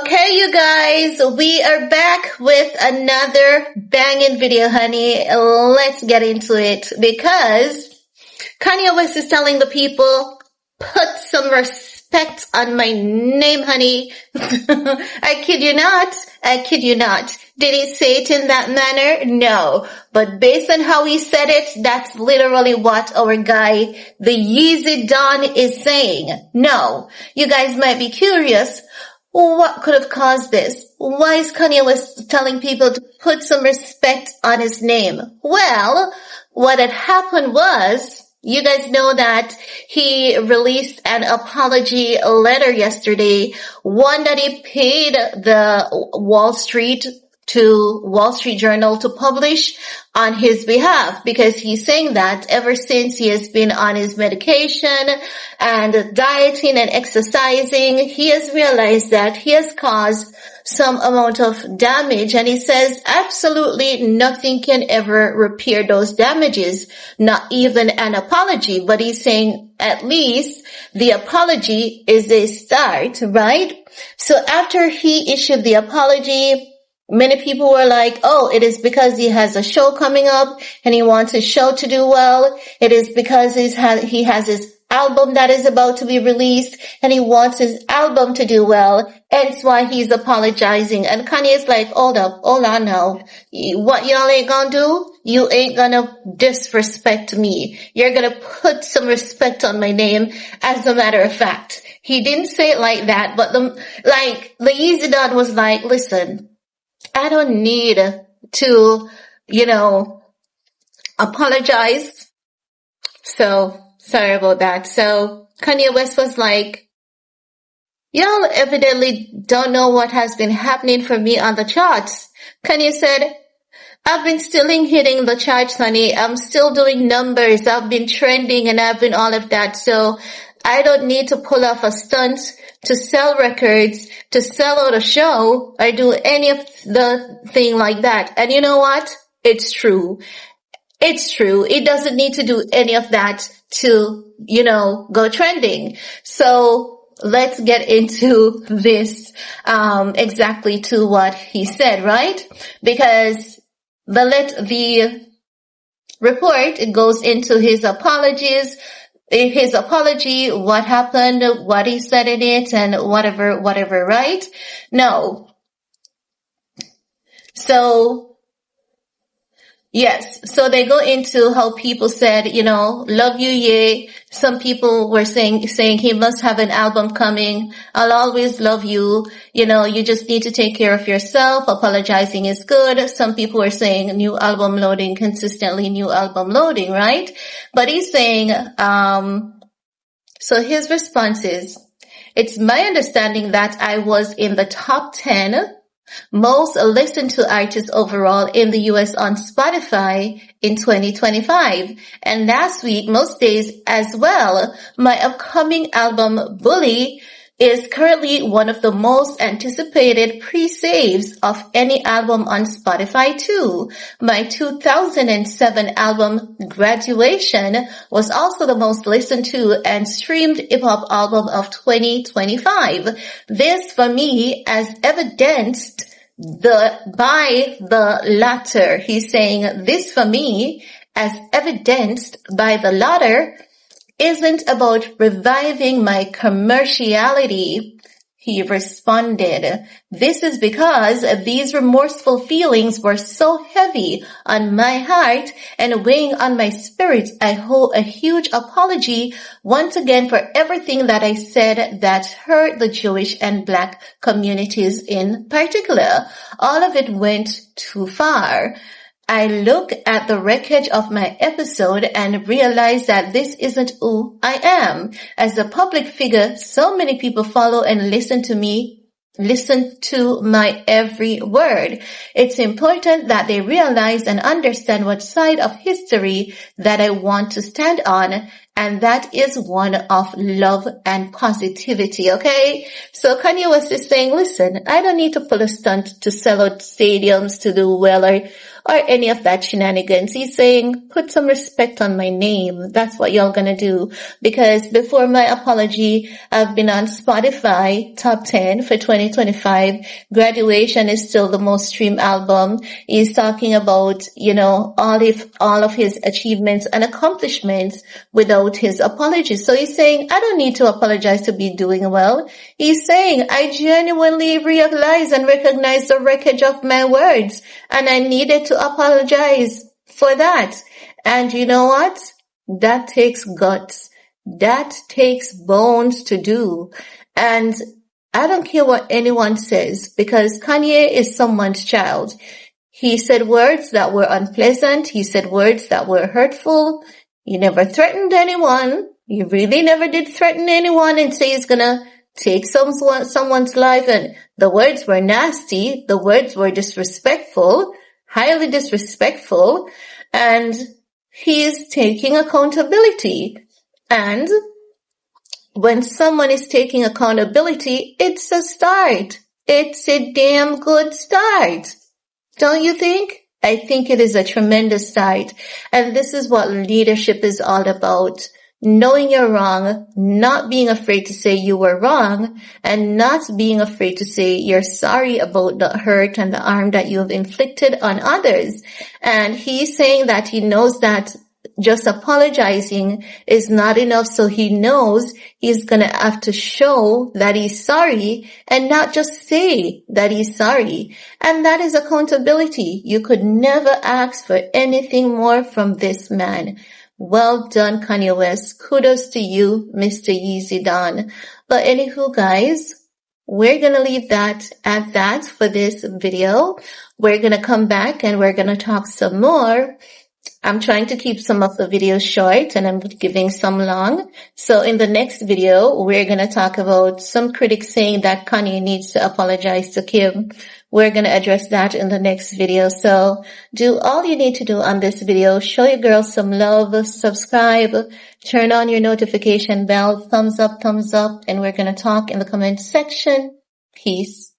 Okay, you guys, we are back with another banging video, honey. Let's get into it because Kanyewest is telling the people, put some respect on my name, honey. I kid you not. I kid you not. Did he say it in that manner? No. But based on how he said it, that's literally what our guy, the Yeezy Don, is saying. No. You guys might be curious. What could have caused this? Why is Kanye West telling people to put some respect on his name? Well, what had happened was, you guys know that he released an apology letter yesterday, one that he paid the Wall Street Journal to publish on his behalf, because he's saying that ever since he has been on his medication and dieting and exercising, he has realized that he has caused some amount of damage, and he says absolutely nothing can ever repair those damages, not even an apology. But he's saying at least the apology is a start, right? So after he issued the apology, many people were like, oh, it is because he has a show coming up and he wants his show to do well. It is because he has his album that is about to be released and he wants his album to do well. That's why he's apologizing. And Kanye's like, hold on now. What y'all ain't gonna do? You ain't gonna disrespect me. You're gonna put some respect on my name, as a matter of fact. He didn't say it like that, but the Yeezy Don was like, listen, I don't need to, apologize. So, sorry about that. So, Kanye West was like, y'all evidently don't know what has been happening for me on the charts. Kanye said, I've been still hitting the charts, honey. I'm still doing numbers. I've been trending and I've been all of that. So, I don't need to pull off a stunt to sell records, to sell out a show, or do any of the thing like that. And you know what? It's true. It's true. It doesn't need to do any of that to, go trending. So let's get into this, exactly to what he said, right? Because the report, it goes into his apologies, his apology, what happened, what he said in it, and whatever, right? No. So, yes. So they go into how people said, love you, yay. Some people were saying he must have an album coming. I'll always love you. You just need to take care of yourself. Apologizing is good. Some people were saying new album loading, consistently new album loading, right? But he's saying, so his response is, it's my understanding that I was in the top 10 most listened to artists overall in the US on Spotify in 2025. And last week, most days as well. My upcoming album, Bully, is currently one of the most anticipated pre-saves of any album on Spotify too. My 2007 album, Graduation, was also the most listened to and streamed hip-hop album of 2025. This, for me, as evidenced by the latter. He's saying, this for me, as evidenced by the latter, isn't about reviving my commerciality. He responded, this is because these remorseful feelings were so heavy on my heart and weighing on my spirit. I hold a huge apology once again for everything that I said that hurt the Jewish and Black communities in particular. All of it went too far. I look at the wreckage of my episode and realize that this isn't who I am. As a public figure, so many people follow and listen to my every word. It's important that they realize and understand what side of history that I want to stand on, and that is one of love and positivity, okay? So Kanye West is saying, listen, I don't need to pull a stunt to sell out stadiums to do well or any of that shenanigans. He's saying, put some respect on my name. That's what y'all gonna do. Because before my apology, I've been on Spotify top 10 for 2025. Graduation is still the most streamed album. He's talking about, all of his achievements and accomplishments without his apologies. So he's saying, I don't need to apologize to be doing well. He's saying, I genuinely realize and recognize the wreckage of my words, and I needed to apologize for that. And you know what? That takes guts. That takes bones to do. And I don't care what anyone says, because Kanye is someone's child. He said words that were unpleasant. He said words that were hurtful. He never threatened anyone. He really never did threaten anyone and say he's gonna take someone's life. And the words were nasty. The words were disrespectful, highly disrespectful. And he's taking accountability. And when someone is taking accountability, it's a start. It's a damn good start. Don't you think? I think it is a tremendous start. And this is what leadership is all about. Knowing you're wrong, not being afraid to say you were wrong, and not being afraid to say you're sorry about the hurt and the harm that you have inflicted on others. And he's saying that he knows that just apologizing is not enough, so he knows he's gonna have to show that he's sorry and not just say that he's sorry. And that is accountability. You could never ask for anything more from this man. Well done, Kanyewest. Kudos to you, Mr. Yeezy Don. But anywho, guys, we're gonna leave that at that for this video. We're gonna come back and we're gonna talk some more. I'm trying to keep some of the videos short and I'm giving some long. So in the next video, we're going to talk about some critics saying that Kanye needs to apologize to Kim. We're going to address that in the next video. So do all you need to do on this video. Show your girl some love, subscribe, turn on your notification bell, thumbs up, and we're going to talk in the comment section. Peace.